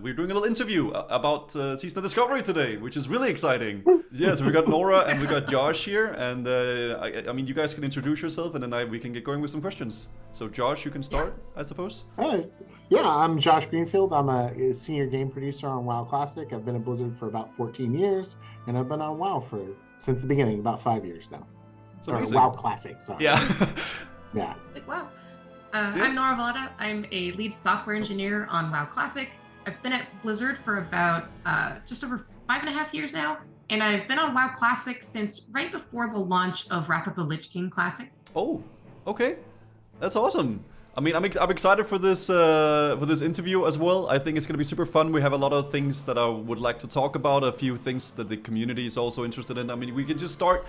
We're doing a little interview about Season of Discovery today, which is really exciting. Yeah, so we got Nora and we got Josh here, and I mean, you guys can introduce yourself, and then we can get going with some questions. So, Josh, you can start, I suppose. Yeah, I'm Josh Greenfield. I'm a senior game producer on WoW Classic. I've been at Blizzard for about 14 years, and I've been on WoW since the beginning, about 5 years now. It's Or amazing. WoW Classic, sorry. Yeah. Yeah. It's like, wow. Yeah. I'm Nora Valletta. I'm a lead software engineer on WoW Classic. I've been at Blizzard for about just over 5.5 years now, and I've been on WoW Classic since right before the launch of Wrath of the Lich King Classic. Oh, okay, that's awesome. I mean, I'm excited for this interview as well. I think it's going to be super fun. We have a lot of things that I would like to talk about, a few things that the community is also interested in. I mean, we can just start,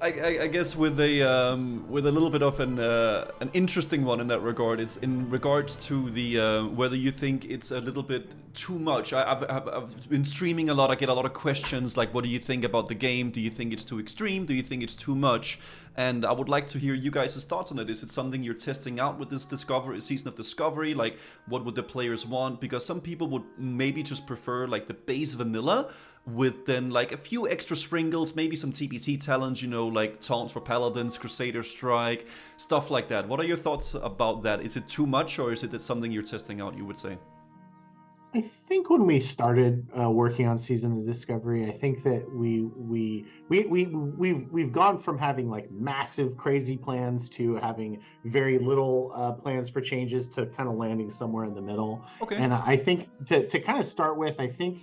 I guess, with a little bit of an interesting one in that regard. It's in regards to the whether you think it's a little bit too much. I've been streaming a lot. I get a lot of questions like, what do you think about the game? Do you think it's too extreme? Do you think it's too much? And I would like to hear you guys' thoughts on it. Is it something you're testing out with this season of Discovery? Like, what would the players want? Because some people would maybe just prefer like the base vanilla with then like a few extra sprinkles, maybe some TPC talents, you know, like taunts for paladins, Crusader Strike, stuff like that. What are your thoughts about that? Is it too much, or is it something you're testing out, you would say? I think when we started working on Season of Discovery, I think that we've gone from having like massive crazy plans to having very little plans for changes to kind of landing somewhere in the middle. Okay. And I think to kind of start with, I think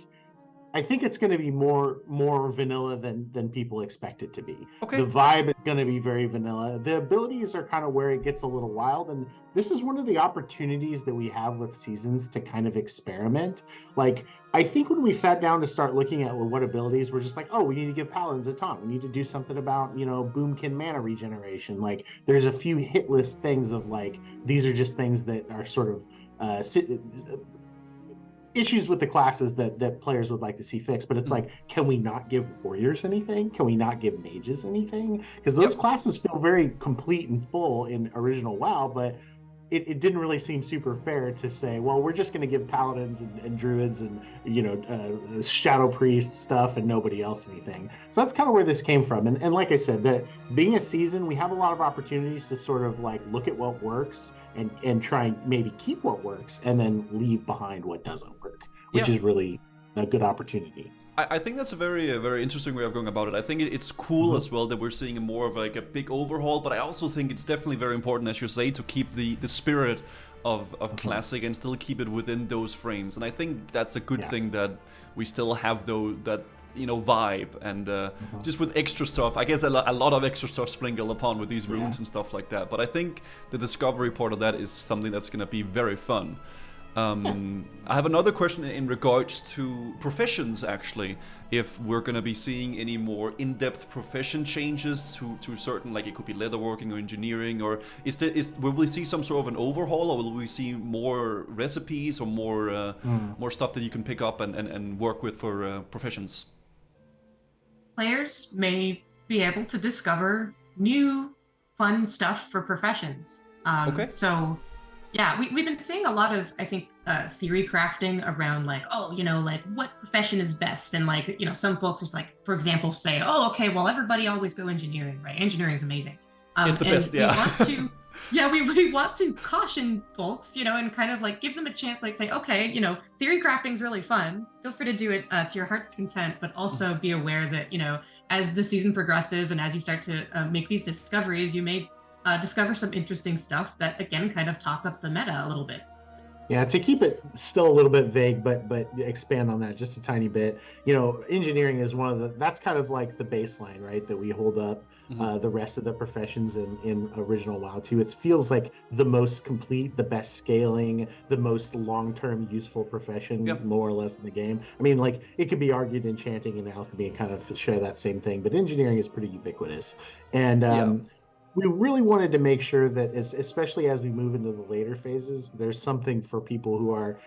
it's going to be more vanilla than people expect it to be. Okay. The vibe is going to be very vanilla. The abilities are kind of where it gets a little wild, and this is one of the opportunities that we have with seasons to kind of experiment. Like, I think when we sat down to start looking at what abilities, we're just like, oh, we need to give paladins a taunt. We need to do something about, boomkin mana regeneration. Like, there's a few hit list things of like, these are just things that are sort of issues with the classes that players would like to see fixed. But it's like, can we not give warriors anything? Can we not give mages anything? Because those classes feel very complete and full in original WoW, but it didn't really seem super fair to say, well, we're just going to give paladins and druids and shadow priest stuff and nobody else anything. So that's kind of where this came from. And like I said, that being a season, we have a lot of opportunities to sort of like look at what works and try and maybe keep what works and then leave behind what doesn't work, which is really a good opportunity. I think that's a very interesting way of going about it. I think it's cool as well that we're seeing more of like a big overhaul, but I also think it's definitely very important, as you say, to keep the spirit of Classic and still keep it within those frames. And I think that's a good thing that we still have that vibe and just with extra stuff. I guess a lot of extra stuff sprinkled upon with these runes and stuff like that. But I think the discovery part of that is something that's going to be very fun. I have another question in regards to professions, actually. If we're going to be seeing any more in-depth profession changes to certain, like it could be leatherworking or engineering, or will we see some sort of an overhaul, or will we see more recipes or more stuff that you can pick up and work with for professions? Players may be able to discover new fun stuff for professions. Okay. So yeah, we've been seeing a lot of, I think, theory crafting around like, like what profession is best. And like, some folks just like, for example, say, oh, okay, well, everybody always go engineering, right? Engineering is amazing. It's the best, yeah. We want to caution folks, and kind of like give them a chance, like say, okay, theory crafting is really fun. Feel free to do it to your heart's content, but also be aware that, as the season progresses and as you start to make these discoveries, you may discover some interesting stuff that, again, kind of toss up the meta a little bit. Yeah, to keep it still a little bit vague, but expand on that just a tiny bit. Engineering is that's kind of like the baseline, right? That we hold up the rest of the professions in original WoW 2. It feels like the most complete, the best scaling, the most long-term useful profession, more or less in the game. I mean, like it could be argued enchanting and alchemy and kind of share that same thing, but engineering is pretty ubiquitous. And we really wanted to make sure that, especially as we move into the later phases, there's something for people who are,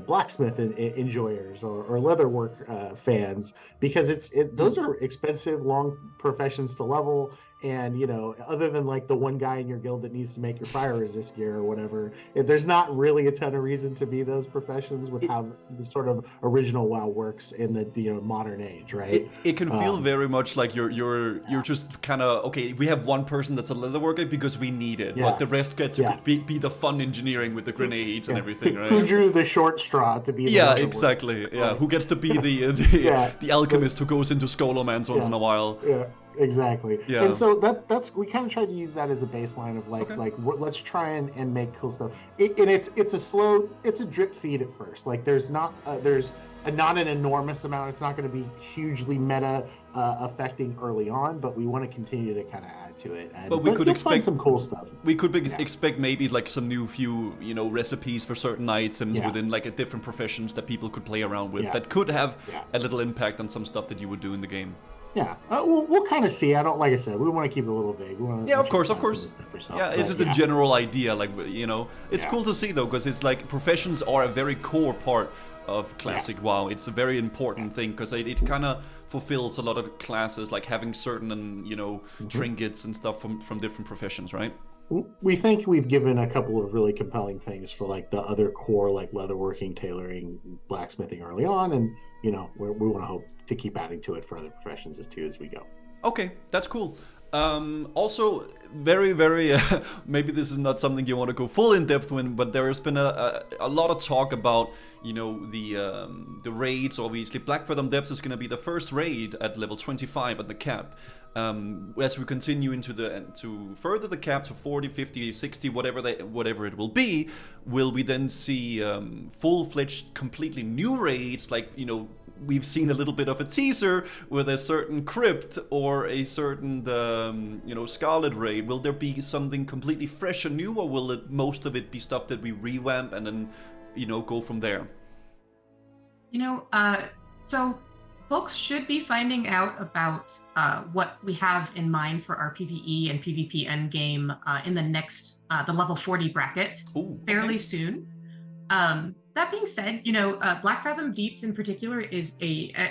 blacksmith enjoyers or leatherwork fans, because those are expensive, long professions to level, and other than like the one guy in your guild that needs to make your fire resist gear or whatever, there's not really a ton of reason to be those professions with how the sort of original WoW works in the modern age, right? It can feel very much like you're just kind of, okay, we have one person that's a leather worker because we need it, but the rest get to be the fun engineering with the grenades and everything, right? Who drew the short straw to be the exactly worker. Yeah, who gets to be the alchemist who goes into Scholomance once in a while. Yeah, exactly. Yeah. And so that's we kind of tried to use that as a baseline of let's try and make cool stuff. And it's a drip feed at first. Like there's not an enormous amount. It's not going to be hugely meta affecting early on, but we want to continue to kind of add to it. But we could expect some cool stuff. We could expect maybe like some new few recipes for certain items within like a different professions that people could play around with that could have a little impact on some stuff that you would do in the game. Yeah, we'll kind of see. Like I said, we want to keep it a little vague. Of course. Yeah, it's just a general idea. Like it's cool to see though, because it's like professions are a very core part of classic WoW. It's a very important thing because it kind of fulfills a lot of classes, like having certain trinkets and stuff from different professions, right? We think we've given a couple of really compelling things for like the other core, like leatherworking, tailoring, blacksmithing early on, and we want to hope to keep adding to it for other professions as we go. Okay, that's cool. Also, very, very, maybe this is not something you want to go full in depth with, but there has been a lot of talk about, the raids. Obviously, Black Fathom Depths is going to be the first raid at level 25 at the cap. As we continue to further the cap to 40, 50, 60, whatever it will be, will we then see full-fledged, completely new raids, like, we've seen a little bit of a teaser with a certain crypt or a certain, Scarlet raid. Will there be something completely fresh and new, or will most of it be stuff that we revamp and then, go from there? So folks should be finding out about what we have in mind for our PvE and PvP endgame in the next, the level 40 bracket fairly soon. That being said, Black Fathom Deeps in particular is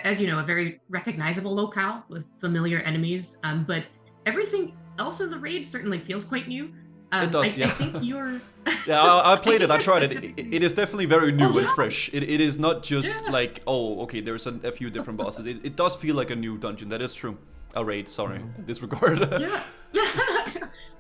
as a very recognizable locale with familiar enemies, but everything else in the raid certainly feels quite new. It does, I think you're... Yeah, I played it, I tried it. It is definitely very new and fresh. It is not just like, there's a few different bosses. It does feel like a new dungeon, that is true. A raid, sorry, in this regard.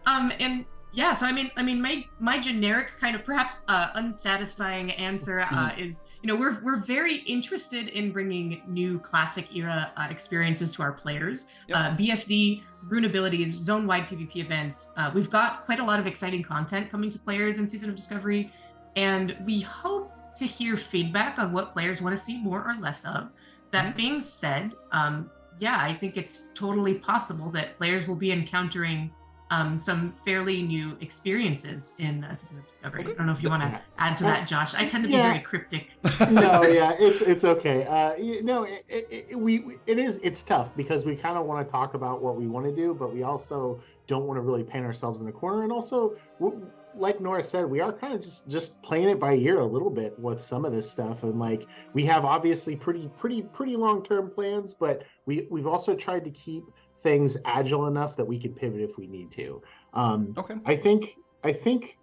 And yeah, so I mean, my generic kind of perhaps unsatisfying answer is, we're very interested in bringing new classic era experiences to our players. BFD, rune abilities, zone-wide PvP events. We've got quite a lot of exciting content coming to players in Season of Discovery, and we hope to hear feedback on what players want to see more or less of. That being said, I think it's totally possible that players will be encountering some fairly new experiries in Season of Discovery. I don't know if you want to add to that, Josh. I tend to be very cryptic. No, it's okay. It's tough because we kind of want to talk about what we want to do, but we also don't want to really paint ourselves in a corner. And also, like Nora said, we are kind of just playing it by ear a little bit with some of this stuff, and like we have obviously pretty long-term plans, but we've also tried to keep things agile enough that we can pivot if we need to. I think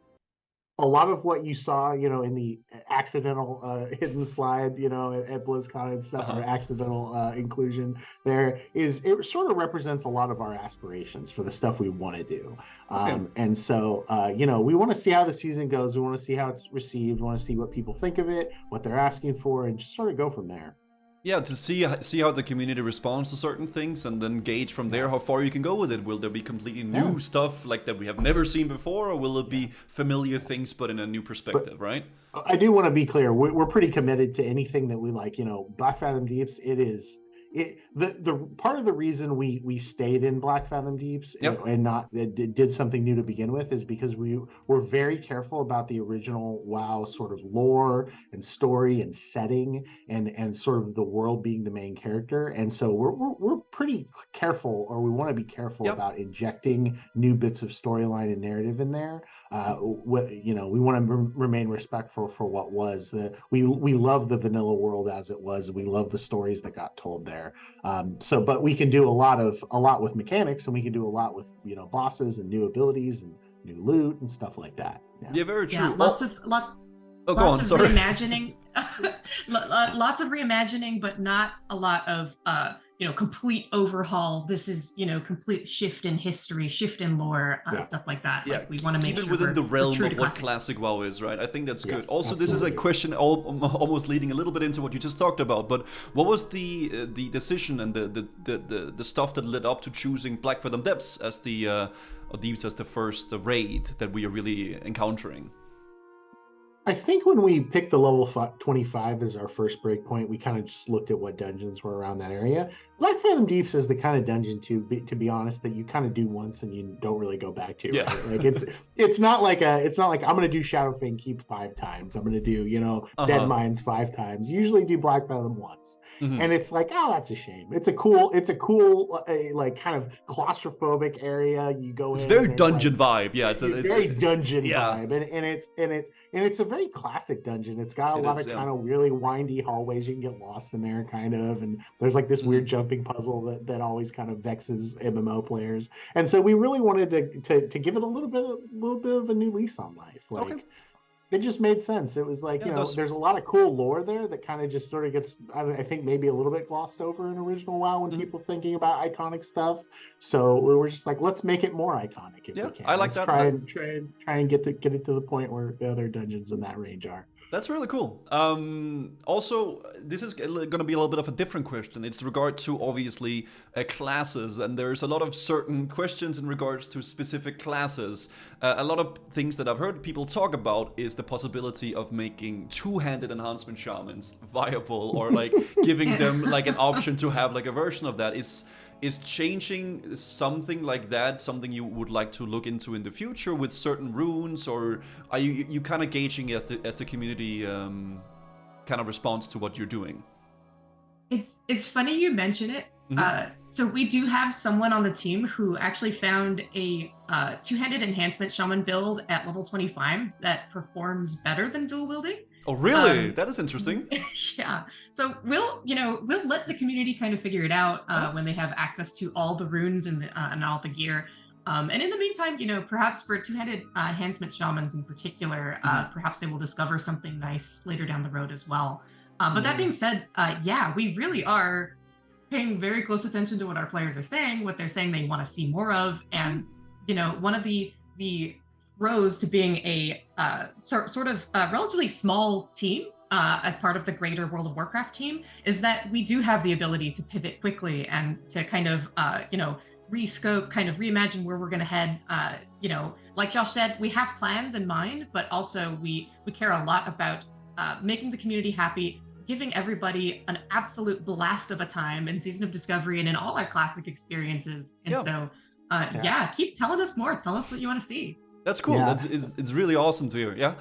a lot of what you saw, in the accidental hidden slide, at BlizzCon and stuff, or accidental inclusion there, it sort of represents a lot of our aspirations for the stuff we want to do. And so, we want to see how the season goes. We want to see how it's received. We want to see what people think of it, what they're asking for, and just sort of go from there. Yeah, to see how the community responds to certain things, and then gauge from there how far you can go with it. Will there be completely new stuff like that we have never seen before, or will it be familiar things but in a new perspective, right? I do want to be clear. We're pretty committed to anything that we like. Black Fathom Deeps, the part of the reason we stayed in Black Fathom Deeps and not did something new to begin with is because we were very careful about the original WoW sort of lore and story and setting and sort of the world being the main character, and so we're pretty careful, or we want to be careful about injecting new bits of storyline and narrative in there. We want to remain respectful for what was we love the vanilla world as it was. We love the stories that got told there. there. So, but we can do a lot with mechanics, and we can do a lot with, you know, bosses and new abilities and new loot and stuff like that. Yeah, very true. Yeah, lots of reimagining, lots of reimagining, but not a lot of you know, complete overhaul. This is, you know, complete shift in history, shift in lore, stuff like that. Yeah, like we want to make keep it sure within the realm of what classic. classic WoW is, right? I think that's good. Also, absolutely. this is a question almost leading a little bit into what you just talked about. But what was the decision and the stuff that led up to choosing Black Fathom Depths as the Deeps as the first raid that we are really encountering? I think when we picked the level 25 as our first breakpoint, we kind of just looked at what dungeons were around that area. Black Fathom Deeps is the kind of dungeon, to be honest, that you kind of do once and you don't really go back to. Yeah. Right? Like it's not like I'm going to do Shadowfang Keep 5 times. I'm going to do, you know, Dead Mines 5 times. You usually do Black Fathom once, and it's like, oh, that's a shame. It's a cool like kind of claustrophobic area. You go it's in. Very dungeon vibe. Yeah, it's very dungeon vibe, and it's a very classic dungeon. It's got a lot of kind of really windy hallways. You can get lost in there, kind of, and there's like this weird jumping puzzle that always kind of vexes MMO players. And so we really wanted to give it a little bit of a new lease on life. Like, it just made sense. It was like, you know, there's a lot of cool lore there that kind of just sort of gets, I think, maybe a little bit glossed over in original WoW when people thinking about iconic stuff. So we were just like, let's make it more iconic if we can. I like let's that. Try and get it to the point where the other dungeons in that range are. That's really cool. Also, this is going to be a little bit of a different question. It's regard to, obviously, classes, and there's a lot of certain questions in regards to specific classes. A lot of things that I've heard people talk about is the possibility of making two-handed enhancement shamans viable, or like giving them like an option to have like a version of that. Is changing something like that something you would like to look into in the future with certain runes, or are you kind of gauging as the community kind of responds to what you're doing? It's funny you mention it. So we do have someone on the team who actually found a two-handed enhancement shaman build at level 25 that performs better than dual wielding. Oh, really? That is interesting. Yeah. So we'll let the community kind of figure it out when they have access to all the runes and all the gear. And in the meantime, you know, perhaps for two-handed enhancement shamans in particular, perhaps they will discover something nice later down the road as well. But that being said, yeah, we really are paying very close attention to what our players are saying, what they're saying they want to see more of, and you know, one of the rows to being a sort of relatively small team as part of the greater World of Warcraft team is that we do have the ability to pivot quickly and to kind of you know, rescope, kind of reimagine where we're going to head. You know, like Josh said, we have plans in mind, but also we care a lot about making the community happy, giving everybody an absolute blast of a time in Season of Discovery and in all our classic experiences. And so, yeah, keep telling us more. Tell us what you want to see. That's cool. Yeah. It's really awesome to hear. Yeah.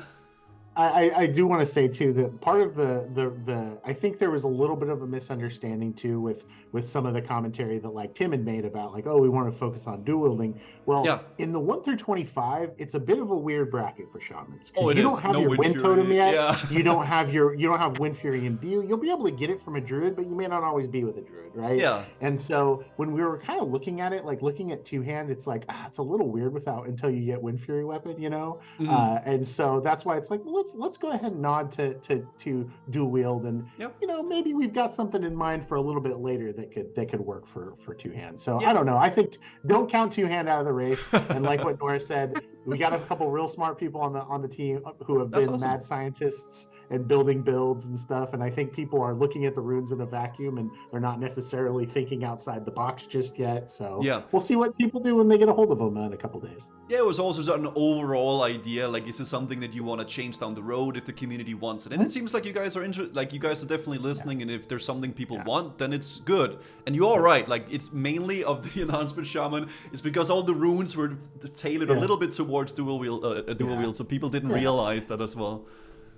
I do want to say too that part of the I think there was a little bit of a misunderstanding too with some of the commentary that like Tim had made about like, oh, we want to focus on dual wielding. Well, in the 1 through 25, it's a bit of a weird bracket for shamans. Oh, you don't have your Wind Totem yet. Yeah. You don't have Wind Fury Imbue. You'll be able to get it from a druid, but you may not always be with a druid, right? Yeah. And so when we were kind of looking at it, like looking at two-hand, it's like it's a little weird until you get Wind Fury weapon, you know. And so that's why it's like, well, let's go ahead and nod to dual wield, and you know, maybe we've got something in mind for a little bit later that could work for two hands. So I don't know. I think don't count two hand out of the race. And like what Nora said, we got a couple real smart people on the team who have been mad scientists and building builds and stuff. And I think people are looking at the runes in a vacuum and they're not necessarily thinking outside the box just yet. So we'll see what people do when they get a hold of them in a couple days. Yeah, it was also an overall idea. Like, is this something that you want to change down the road if the community wants it? And it seems like you guys are you guys are definitely listening. And if there's something people want, then it's good. And you are right. Like, it's mainly of the enhancement shaman. It's because all the runes were tailored a little bit towards dual wield, so people didn't realize that as well.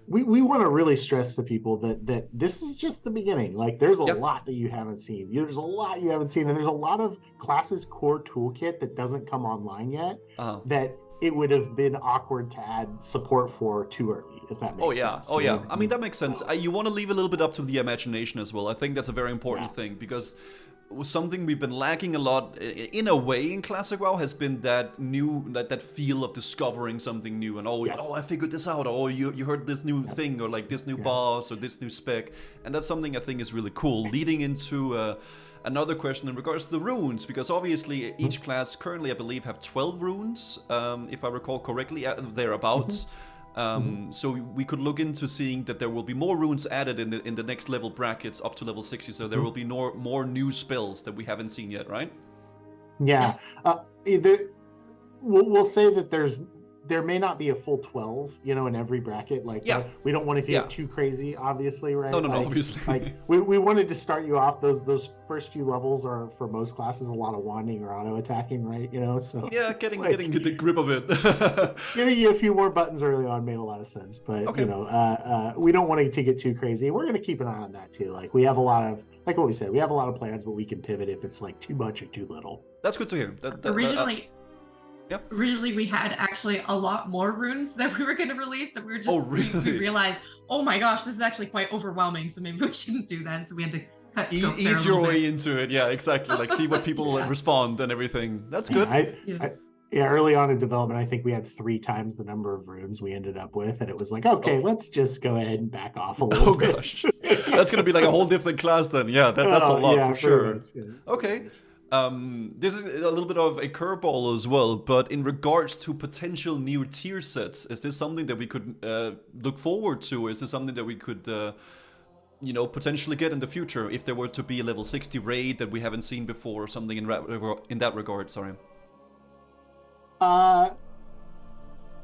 We want to really stress to people that this is just the beginning. Like, there's a lot that you haven't seen. There's a lot you haven't seen, and there's a lot of classes core toolkit that doesn't come online yet. That it would have been awkward to add support for too early, if that makes sense. Oh yeah. I mean, that makes sense. You want to leave a little bit up to the imagination as well. I think that's a very important thing, because something we've been lacking a lot in a way in Classic WoW has been that that feel of discovering something new, and I figured this out, or you heard this new thing, or like this new boss or this new spec, and that's something I think is really cool. Leading into another question in regards to the runes, because obviously each class currently, I believe, have 12 runes, if I recall correctly, thereabouts. So we could look into seeing that there will be more runes added in the next level brackets up to level 60. So there will be more new spells that we haven't seen yet, right? Yeah. We'll say that there may not be a full 12, in every bracket. Like, we don't want it to get too crazy, obviously, right? No, obviously. Like, we wanted to start you off. Those first few levels are, for most classes, a lot of wanding or auto attacking, right? So getting the grip of it. Giving you a few more buttons early on made a lot of sense, but we don't want it to get too crazy. We're going to keep an eye on that too. Like, we have a lot of, like what we said, we have a lot of plans, but we can pivot if it's like too much or too little. That's good to hear. Originally, we had actually a lot more runes that we were going to release, that we were just we realized, oh my gosh, this is actually quite overwhelming, so maybe we shouldn't do that. So we had to cut scope ease your way into it. Yeah, exactly. Like, see what people respond and everything. That's good. Early on in development, I think we had 3 times the number of runes we ended up with, and it was like, okay, let's just go ahead and back off a little bit. Gosh, that's gonna be like a whole different class then. Yeah, that's a lot for sure. Okay. This is a little bit of a curveball as well, but in regards to potential new tier sets, is this something that we could look forward to? Is this something that we could, potentially get in the future if there were to be a level 60 raid that we haven't seen before, or something in that regard? Sorry.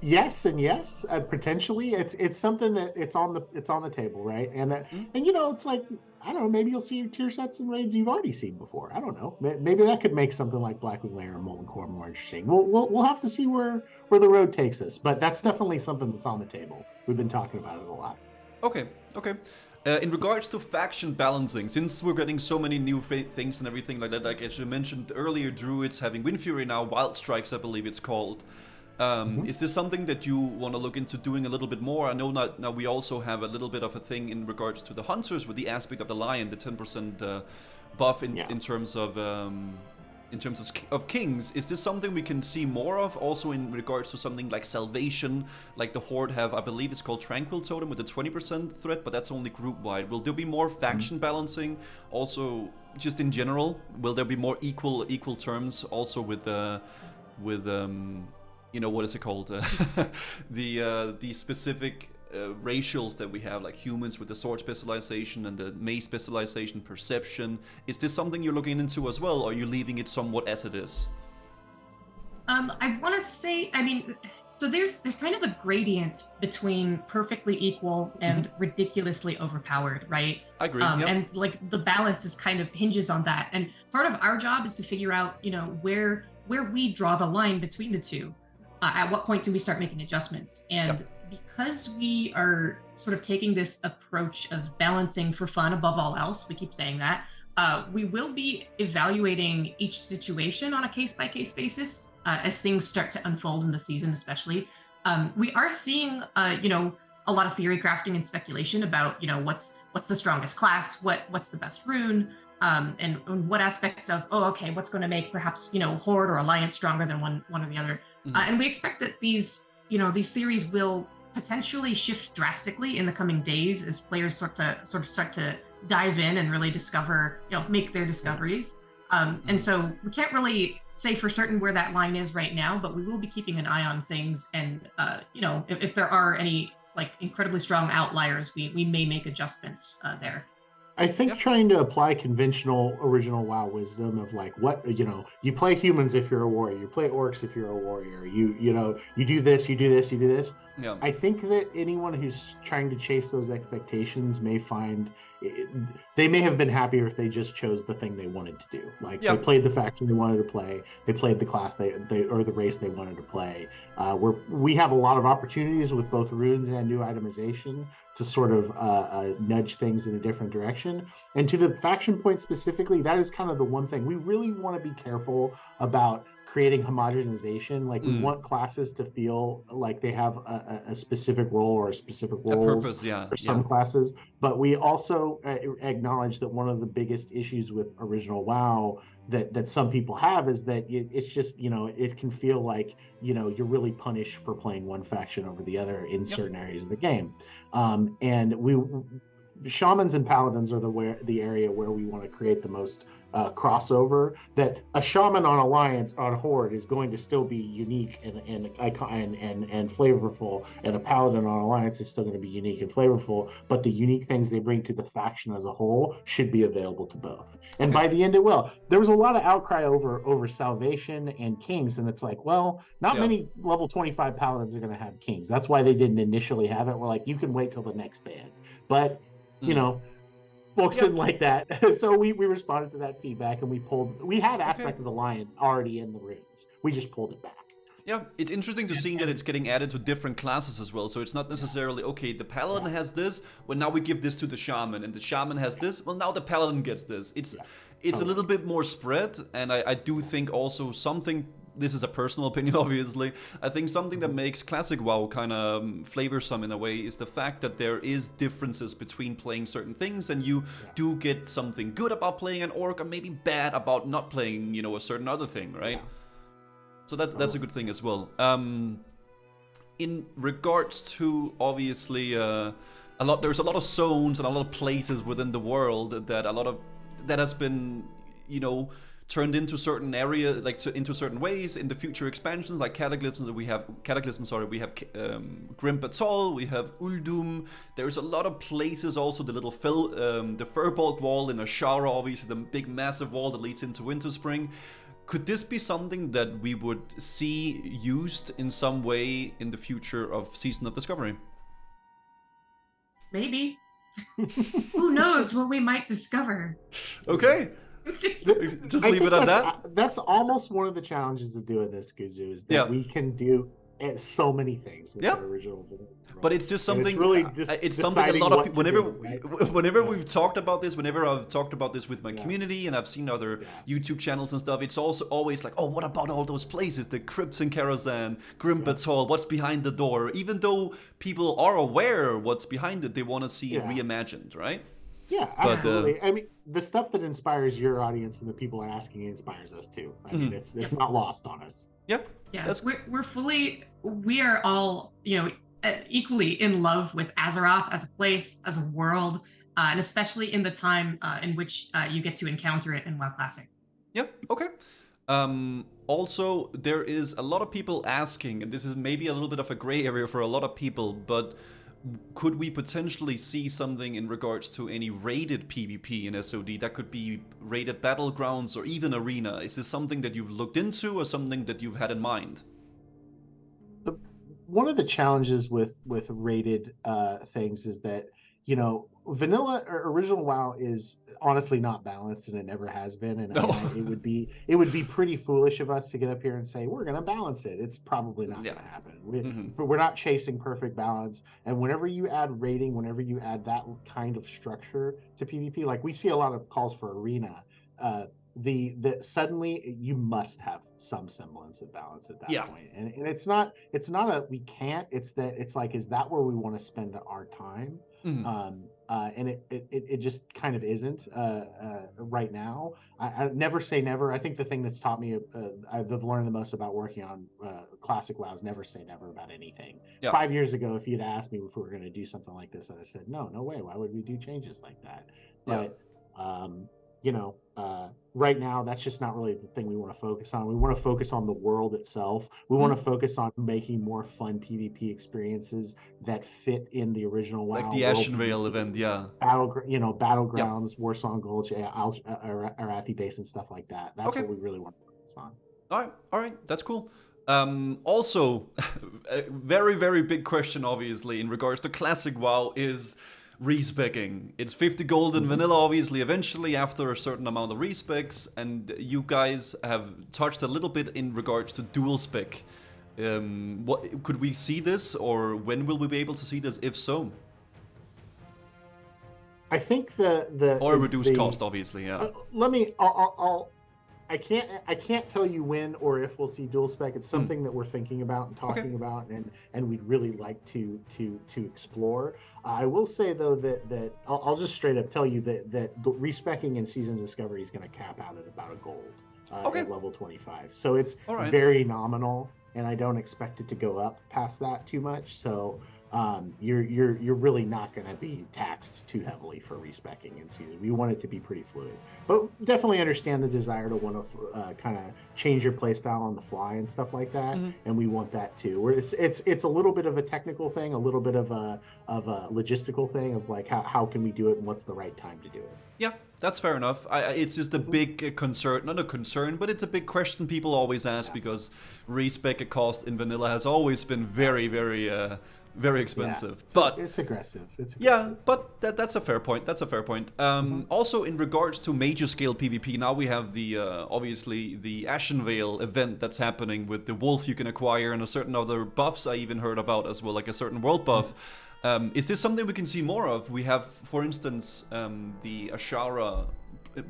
Yes and yes, potentially. It's something that it's on the table, right? And it's like, I don't know, maybe you'll see tier sets and raids you've already seen before. I don't know. Maybe that could make something like Blackwing Lair and Molten Core more interesting. We'll have to see where the road takes us, but that's definitely something that's on the table. We've been talking about it a lot. Okay. In regards to faction balancing, since we're getting so many new things and everything like that, like as you mentioned earlier, Druids having Wind Fury now, Wild Strikes, I believe it's called. Is this something that you want to look into doing a little bit more? I know now we also have a little bit of a thing in regards to the Hunters with the aspect of the Lion, the 10% buff in terms of kings. Is this something we can see more of also in regards to something like Salvation, like the Horde have? I believe it's called Tranquil Totem with the 20% threat, but that's only group wide. Will there be more faction balancing also, just in general? Will there be more equal terms also with what is it called? The specific racials that we have, like humans with the sword specialization and the mace specialization, perception. Is this something you're looking into as well, or are you leaving it somewhat as it is? I want to say, so there's kind of a gradient between perfectly equal and ridiculously overpowered, right? I agree. And like the balance is kind of hinges on that. And part of our job is to figure out, where we draw the line between the two. At what point do we start making adjustments? And because we are sort of taking this approach of balancing for fun above all else, we keep saying that, we will be evaluating each situation on a case-by-case basis as things start to unfold in the season, especially. We are seeing, a lot of theory crafting and speculation about, what's the strongest class, what's the best rune, and what aspects of, what's going to make perhaps, Horde or Alliance stronger than one or the other. And we expect that these theories will potentially shift drastically in the coming days as players sort of start to dive in and really discover, make their discoveries. And so we can't really say for certain where that line is right now, but we will be keeping an eye on things. And, if there are any like incredibly strong outliers, we may make adjustments there. I think trying to apply conventional original WoW wisdom of like you play humans if you're a warrior, you play orcs if you're a warrior, you do this, you do this, you do this. Yeah. I think that anyone who's trying to chase those expectations may find they may have been happier if they just chose the thing they wanted to do. Like they played the faction they wanted to play, they played the class they or the race they wanted to play. We have a lot of opportunities with both runes and new itemization to sort of nudge things in a different direction. And to the faction point specifically, that is kind of the one thing we really want to be careful about creating homogenization. Like we want classes to feel like they have a specific role or a specific roles a purpose, for some classes. But we also acknowledge that one of the biggest issues with original WoW that some people have is that it's just, you know, it can feel like, you know, you're really punished for playing one faction over the other in certain areas of the game. And shamans and paladins are the area where we want to create the most crossover. That a shaman on Alliance on Horde is going to still be unique and flavorful, and a paladin on Alliance is still going to be unique and flavorful. But the unique things they bring to the faction as a whole should be available to both. And by the end, it will. There was a lot of outcry over Salvation and Kings, and it's like, well, not many level 25 paladins are going to have Kings. That's why they didn't initially have it. We're like, you can wait till the next ban, but you know, folks didn't like that. So we responded to that feedback, and we had Aspect of the Lion already in the runes. We just pulled it back. Yeah, it's interesting to see that it's getting added to different classes as well. So it's not necessarily, okay, the Paladin has this, well now we give this to the Shaman, and the Shaman has this, well now the Paladin gets this. It's a little bit more spread, and I do think also something, this is a personal opinion obviously, I think something that makes Classic WoW kind of flavorsome in a way is the fact that there is differences between playing certain things, and you do get something good about playing an Orc and maybe bad about not playing, you know, a certain other thing, right? So that's a good thing as well. In regards to obviously there's a lot of zones and a lot of places within the world that has been, you know, turned into certain area, like into certain ways in the future expansions, like Cataclysm. We have Grim Batol, we have Uldum. There's a lot of places also. The little the Firbolg wall in Ashara, obviously the big massive wall that leads into Winterspring. Could this be something that we would see used in some way in the future of Season of Discovery? Maybe. Who knows what we might discover? Okay. Just leave it at that. That's almost one of the challenges of doing this, Guzu, is that we can do so many things with the original. But it's just something. It's really it's something a lot of people. Whenever right? we've talked about this, whenever I've talked about this with my community, and I've seen other YouTube channels and stuff, it's also always like, oh, what about all those places, the crypts in Karazhan, Grimbat's Hall, what's behind the door? Even though people are aware what's behind it, they want to see it reimagined, right? Yeah, absolutely. I mean, the stuff that inspires your audience and the people are asking inspires us too. I mean, it's not lost on us. Yep. Yeah, we are all, you know, equally in love with Azeroth as a place, as a world, and especially in the time in which you get to encounter it in WoW Classic. Yep. Okay. Also, there is a lot of people asking, and this is maybe a little bit of a gray area for a lot of people, but could we potentially see something in regards to any rated PvP in SoD? That could be rated battlegrounds or even arena. Is this something that you've looked into or something that you've had in mind? One of the challenges with rated things is that, you know, vanilla or original WoW is honestly not balanced, and it never has been. And it would be pretty foolish of us to get up here and say we're going to balance it. It's probably not going to happen. But we're not chasing perfect balance. And whenever you add rating, whenever you add that kind of structure to PvP, like we see a lot of calls for arena. Suddenly you must have some semblance of balance at that point. And it's not a we can't, it's like, is that where we want to spend our time? And it just kind of isn't right now. I never say never. I think the thing that's taught me I've learned the most about working on Classic WoW is never say never about anything. 5 years ago, if you'd asked me if we were going to do something like this, I'd have said no way. Why would we do changes like that? But you know, right now, that's just not really the thing we want to focus on. We want to focus on the world itself. We want to focus on making more fun PvP experiences that fit in the original WoW. Like the Ashenvale event, battlegrounds, Warsong Gulch, Arathi Base, and stuff like that. That's what we really want to focus on. All right, that's cool. Also, a very, very big question, obviously, in regards to Classic WoW is respecking. It's 50 gold in vanilla, obviously, eventually after a certain amount of respecs, and you guys have touched a little bit in regards to dual spec. What could we see this, or when will we be able to see this, if so? I think the or reduced cost, obviously. Yeah. I can't tell you when or if we'll see dual spec. It's something that we're thinking about and talking about, and we'd really like to explore. I will say though that I'll just straight up tell you that respecking in season discovery is going to cap out at about a gold at level 25. So it's very nominal, and I don't expect it to go up past that too much. So you're really not going to be taxed too heavily for respecking in season. We want it to be pretty fluid, but definitely understand the desire to want to kind of change your playstyle on the fly and stuff like that. And we want that too. Where it's a little bit of a technical thing, a little bit of a logistical thing of like how can we do it and what's the right time to do it. Yeah, that's fair enough. It's just a big concern, not a concern, but it's a big question people always ask because respec cost in vanilla has always been very, very expensive. But it's aggressive. Yeah, but that's a fair point. That's a fair point. Also, in regards to major scale PvP, now we have the obviously the Ashenvale event that's happening with the wolf you can acquire and a certain other buffs I even heard about as well, like a certain world buff. Is this something we can see more of? We have, for instance, the Ashara,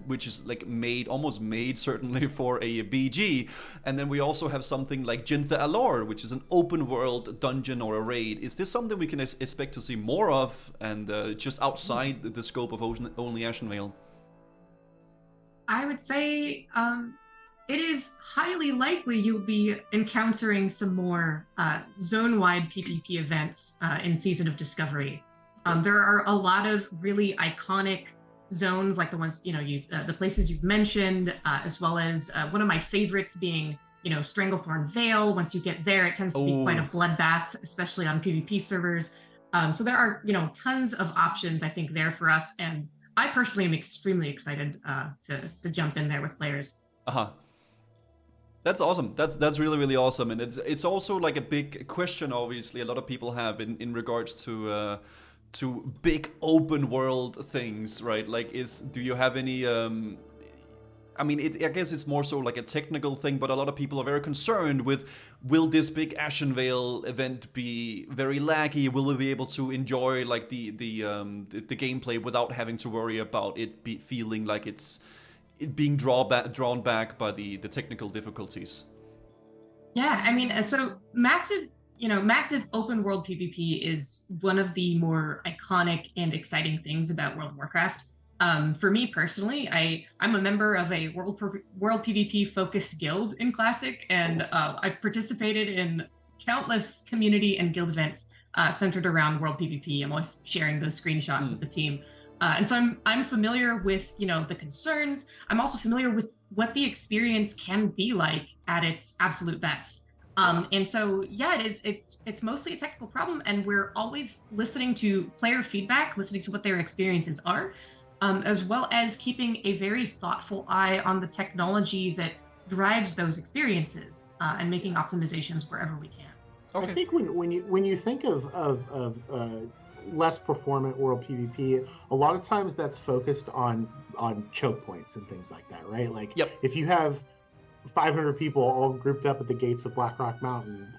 which is like almost made certainly for a BG, and then we also have something like Jintha Alor, which is an open world dungeon or a raid. Is this something we can expect to see more of, and just outside the scope of only Ashenvale? I would say it is highly likely you'll be encountering some more zone-wide PvP events in Season of Discovery. There are a lot of really iconic zones, like the ones the places you've mentioned, as well as one of my favorites being Stranglethorn Vale. Once you get there, it tends to be quite a bloodbath, especially on PvP servers. So there are tons of options I think there for us, and I personally am extremely excited to jump in there with players. That's awesome. That's really, really awesome, and it's also like a big question. Obviously, a lot of people have in regards to big open world things, right? Like, do you have any? I mean, I guess it's more so like a technical thing, but a lot of people are very concerned with, will this big Ashenvale event be very laggy? Will we be able to enjoy like the gameplay without having to worry about it feeling like it being drawn back by the technical difficulties? Yeah, I mean, so massive open world PvP is one of the more iconic and exciting things about World of Warcraft. For me personally, I'm a member of a world PvP focused guild in Classic, and I've participated in countless community and guild events centered around world PvP. I'm always sharing those screenshots with the team. And so I'm familiar with the concerns. I'm also familiar with what the experience can be like at its absolute best. And so, yeah, it's mostly a technical problem, and we're always listening to player feedback, listening to what their experiences are, as well as keeping a very thoughtful eye on the technology that drives those experiences, and making optimizations wherever we can. Okay. I think when you think of less performant world PvP, a lot of times that's focused on choke points and things like that, right? Like, if you have 500 people all grouped up at the gates of Blackrock Mountain,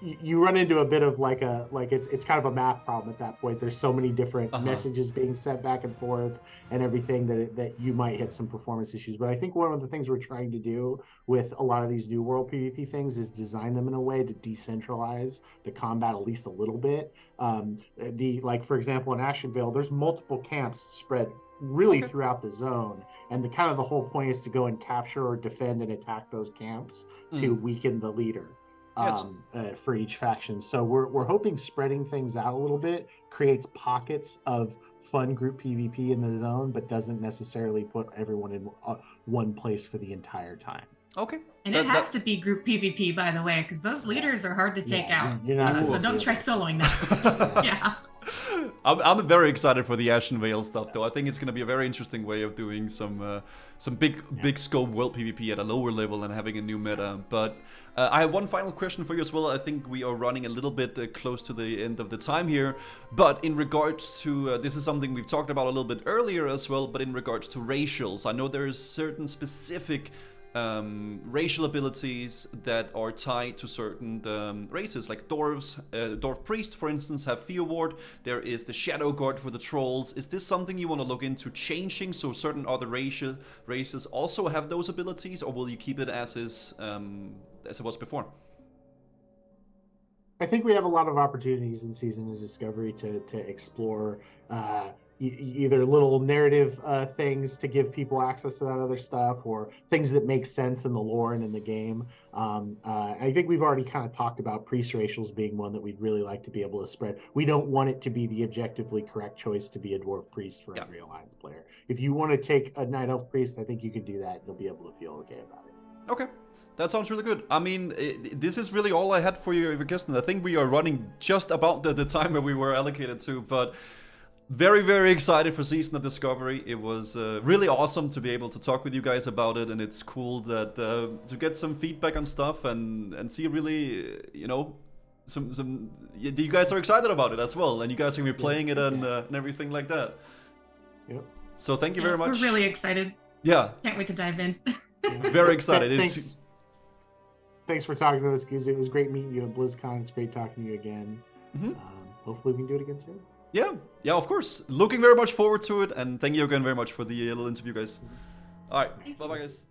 you run into a bit of it's kind of a math problem at that point. There's so many different messages being sent back and forth and everything that you might hit some performance issues. But I think one of the things we're trying to do with a lot of these new world PvP things is design them in a way to decentralize the combat at least a little bit. For example, in Ashenvale, there's multiple camps spread really throughout the zone, and the whole point is to go and capture or defend and attack those camps to weaken the leader for each faction. So we're hoping spreading things out a little bit creates pockets of fun group PvP in the zone, but doesn't necessarily put everyone in one place for the entire time. Okay. And it has to be group PvP, by the way, because those leaders are hard to take out. So don't try soloing them. Yeah. I'm very excited for the Ashenvale stuff, though. I think it's going to be a very interesting way of doing some big scope world PvP at a lower level and having a new meta. But I have one final question for you as well. I think we are running a little bit close to the end of the time here. But in regards to, this is something we've talked about a little bit earlier as well, but in regards to racials, I know there is certain specific racial abilities that are tied to certain races, like dwarves. Dwarf priest, for instance, have Fear Ward. There is the Shadow Guard for the trolls. Is this something you want to look into changing, so certain other races also have those abilities, or will you keep it as it was before? I think we have a lot of opportunities in Season of Discovery to explore either little narrative things to give people access to that other stuff, or things that make sense in the lore and in the game. I think we've already kind of talked about priest racials being one that we'd really like to be able to spread. We don't want it to be the objectively correct choice to be a dwarf priest for every Alliance player. If you want to take a night elf priest, I think you can do that. You'll be able to feel okay about it. Okay. That sounds really good. I mean, this is really all I had for you, Kirsten. I think we are running just about the time that we were allocated to, but very, very excited for Season of Discovery. It was really awesome to be able to talk with you guys about it, and it's cool that to get some feedback on stuff and see really, you know, you guys are excited about it as well, and you guys are gonna be playing it and everything like that. Yep. So thank you very much. We're really excited. Yeah. Can't wait to dive in. Very excited. Thanks for talking to us, Guzu. It was great meeting you at BlizzCon. It's great talking to you again. Hopefully we can do it again soon. Yeah, of course. Looking very much forward to it, and thank you again very much for the little interview, guys. All right, bye-bye, guys.